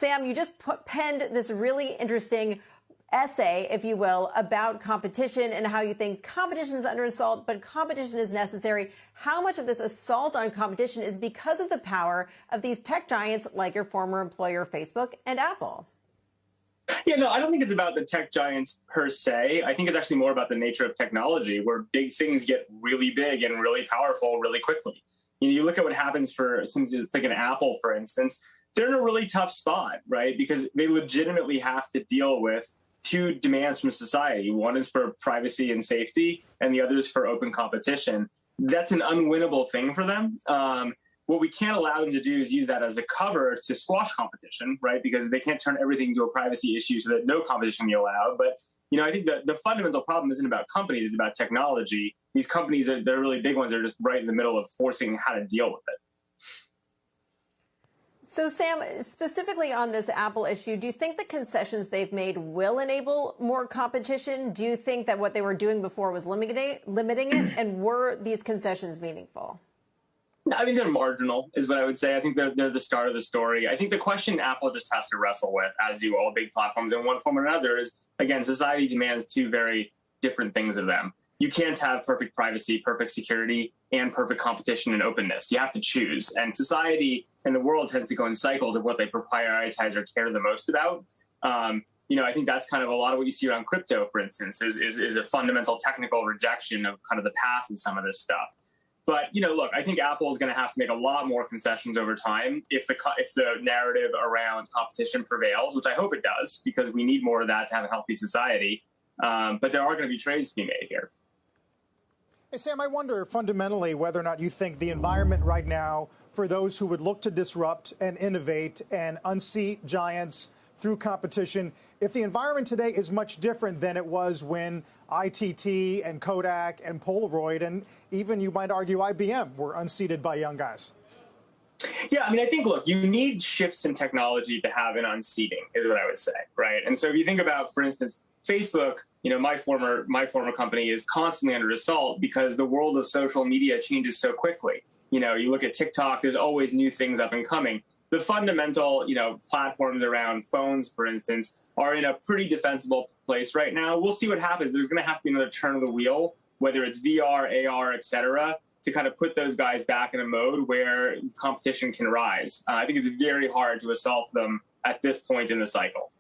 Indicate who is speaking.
Speaker 1: Sam, you just penned this really interesting essay, if you will, about competition and how you think competition is under assault, but competition is necessary. How much of this assault on competition is because of the power of these tech giants like your former employer, Facebook and Apple?
Speaker 2: Yeah, no, I don't think it's about the tech giants per se. I think it's actually more about the nature of technology, where big things get really big and really powerful really quickly. You look at what happens for something like an Apple, for instance. They're in a really tough spot, right? Because they legitimately have to deal with two demands from society. One is for privacy and safety, and the other is for open competition. That's an unwinnable thing for them. What we can't allow them to do is use that as a cover to squash competition, right? Because they can't turn everything into a privacy issue so that no competition can be allowed. But, I think the fundamental problem isn't about companies, it's about technology. They're really big ones. They're just right in the middle of forcing how to deal with it.
Speaker 1: So, Sam, specifically on this Apple issue, do you think the concessions they've made will enable more competition? Do you think that what they were doing before was limiting it? And were these concessions meaningful?
Speaker 2: I think they're marginal, is what I would say. I think they're the start of the story. I think the question Apple just has to wrestle with, as do all big platforms in one form or another, is, again, society demands two very different things of them. You can't have perfect privacy, perfect security, and perfect competition and openness. You have to choose. And society and the world tends to go in cycles of what they prioritize or care the most about. I think that's kind of a lot of what you see around crypto, for instance, is a fundamental technical rejection of kind of the path of some of this stuff. But, look, I think Apple is going to have to make a lot more concessions over time if the narrative around competition prevails, which I hope it does, because we need more of that to have a healthy society. But there are going to be trades to be made here.
Speaker 3: Hey, Sam, I wonder fundamentally whether or not you think the environment right now for those who would look to disrupt and innovate and unseat giants through competition, if the environment today is much different than it was when ITT and Kodak and Polaroid and even, you might argue, IBM were unseated by young guys.
Speaker 2: Yeah, I think, look, you need shifts in technology to have an unseating, is what I would say, right? And so if you think about, for instance, Facebook, my former company is constantly under assault because the world of social media changes so quickly. You look at TikTok, there's always new things up and coming. The fundamental, platforms around phones, for instance, are in a pretty defensible place right now. We'll see what happens. There's going to have to be another turn of the wheel, whether it's VR, AR, et cetera, to kind of put those guys back in a mode where competition can rise. I think it's very hard to assault them at this point in the cycle.